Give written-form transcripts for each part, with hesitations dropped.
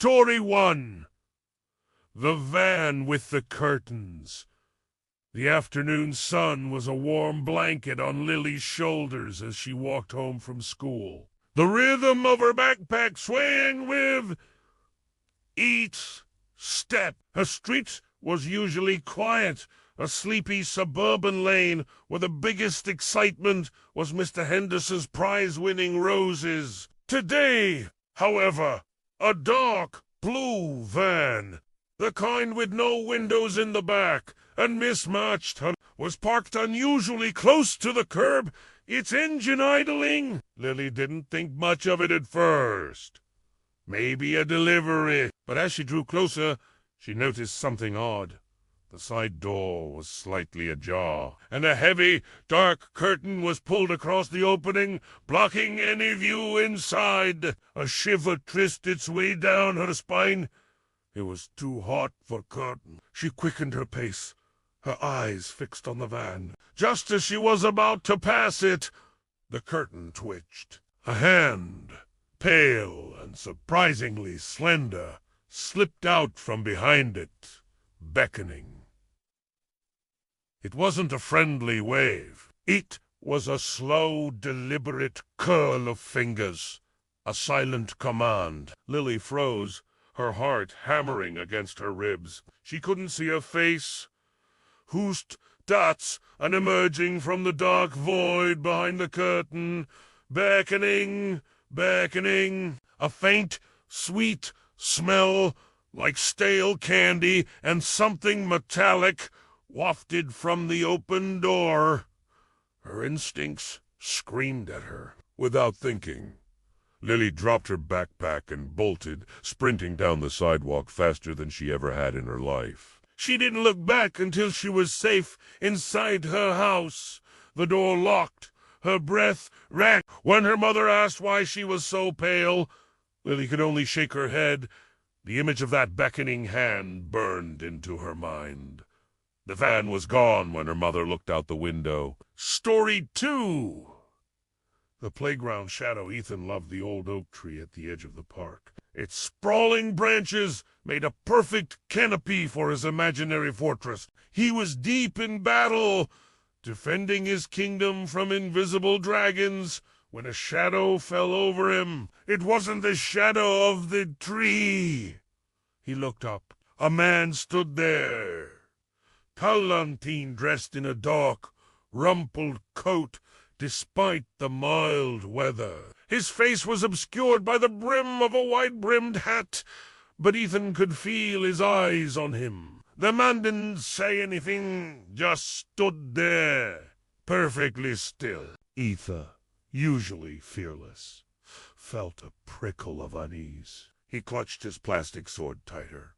Story 1. The Van with the Curtains. The afternoon sun was a warm blanket on Lily's shoulders as she walked home from school. The rhythm of her backpack swaying with each step. Her street was usually quiet, a sleepy suburban lane where the biggest excitement was Mr. Henderson's prize-winning roses. Today, however, a dark blue van, the kind with no windows in the back and mismatched, was parked unusually close to the curb, its engine idling. Lily didn't think much of it at first. Maybe a delivery. But as she drew closer, she noticed something odd. The side door was slightly ajar, and a heavy, dark curtain was pulled across the opening, blocking any view inside. A shiver traced its way down her spine. It was too hot for curtain. She quickened her pace, her eyes fixed on the van. Just as she was about to pass it, the curtain twitched. A hand, pale and surprisingly slender, slipped out from behind it, beckoning. It wasn't a friendly wave. It was a slow, deliberate curl of fingers, a silent command. Lily froze, her heart hammering against her ribs. She couldn't see a face. Hoosed dots and emerging from the dark void behind the curtain, beckoning, beckoning. A faint, sweet smell like stale candy and something metallic wafted from the open door. Her instincts screamed at her. Without thinking, Lily dropped her backpack and bolted, sprinting down the sidewalk faster than she ever had in her life. She didn't look back until she was safe inside her house. The door locked. Her breath ran. When her mother asked why she was so pale, Lily could only shake her head. The image of that beckoning hand burned into her mind. The van was gone when her mother looked out the window. Story 2. The playground shadow. Ethan loved the old oak tree at the edge of the park. Its sprawling branches made a perfect canopy for his imaginary fortress. He was deep in battle, defending his kingdom from invisible dragons, when a shadow fell over him. It wasn't the shadow of the tree. He looked up. A man stood there. Palantine, dressed in a dark, rumpled coat, despite the mild weather. His face was obscured by the brim of a wide-brimmed hat, but Ethan could feel his eyes on him. The man didn't say anything, just stood there, perfectly still. Ethan, usually fearless, felt a prickle of unease. He clutched his plastic sword tighter.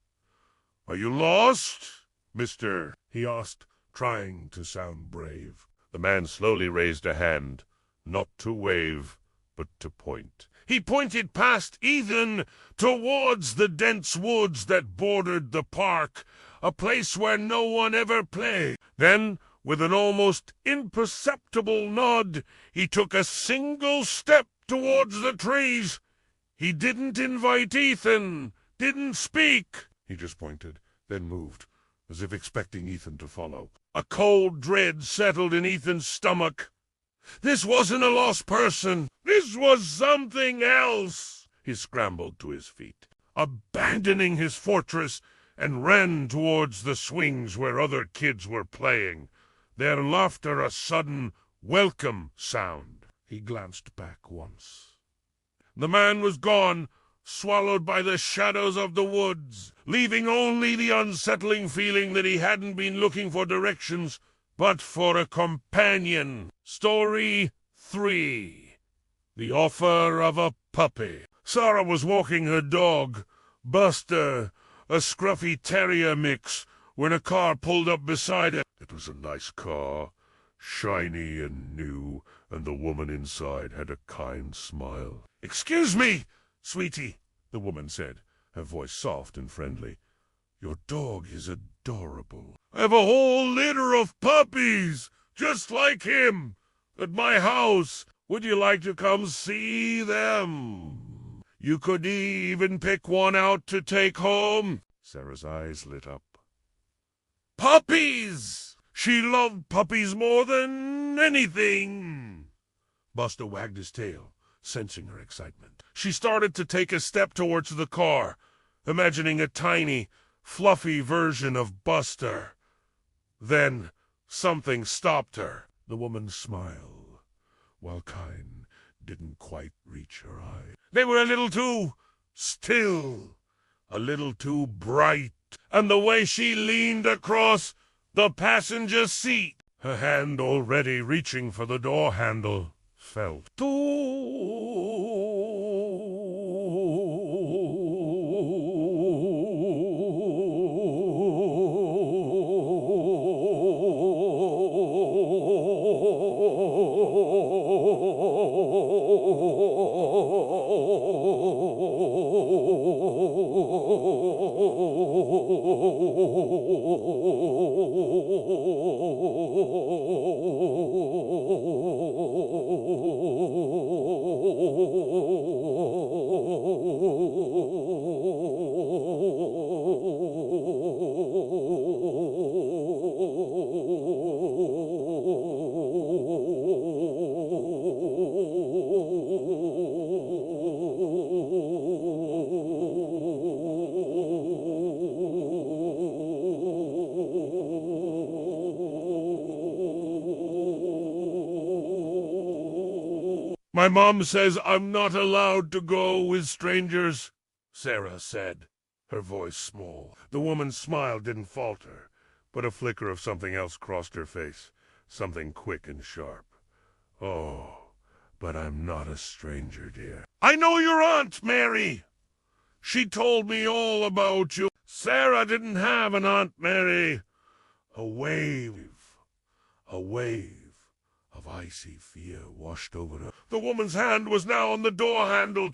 "Are you lost, mister?" he asked, trying to sound brave. The man slowly raised a hand, not to wave, but to point. He pointed past Ethan towards the dense woods that bordered the park, a place where no one ever played. Then, with an almost imperceptible nod, he took a single step towards the trees. He didn't invite Ethan, didn't speak. He just pointed, then moved, as if expecting Ethan to follow. A cold dread settled in Ethan's stomach. This wasn't a lost person. This was something else. He scrambled to his feet, abandoning his fortress, and ran towards the swings where other kids were playing, their laughter a sudden, welcome sound. He glanced back once. The man was gone, swallowed by the shadows of the woods, leaving only the unsettling feeling that he hadn't been looking for directions, but for a companion. Story 3. The Offer of a Puppy. Sarah was walking her dog, Buster, a scruffy terrier mix, when a car pulled up beside her. It was a nice car, shiny and new, and the woman inside had a kind smile. "Excuse me, sweetie," the woman said, her voice soft and friendly. "Your dog is adorable. I have a whole litter of puppies, just like him, at my house. Would you like to come see them?" You could even pick one out to take home." Sarah's eyes lit up. "Puppies! She loved puppies more than anything." Buster wagged his tail, sensing her excitement. She started to take a step towards the car, imagining a tiny, fluffy version of Buster. Then something stopped her. The woman's smile, while kind, didn't quite reach her eye. They were a little too still, a little too bright, and the way she leaned across the passenger seat, her hand already reaching for the door handle, felt "My mom says I'm not allowed to go with strangers," Sarah said, her voice small. The woman's smile didn't falter, but a flicker of something else crossed her face, something quick and sharp. "Oh, but I'm not a stranger, dear. I know your Aunt Mary. She told me all about you." Sarah didn't have an Aunt Mary. A wave of icy fear washed over her. The woman's hand was now on the door handle,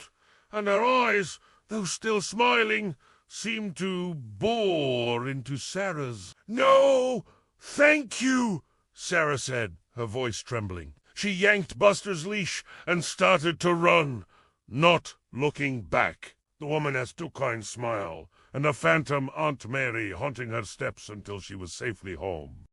and her eyes, though still smiling, seemed to bore into Sarah's. "No, thank you," Sarah said, her voice trembling. She yanked Buster's leash and started to run, not looking back. The woman has too kind smile, and a phantom Aunt Mary haunting her steps until she was safely home.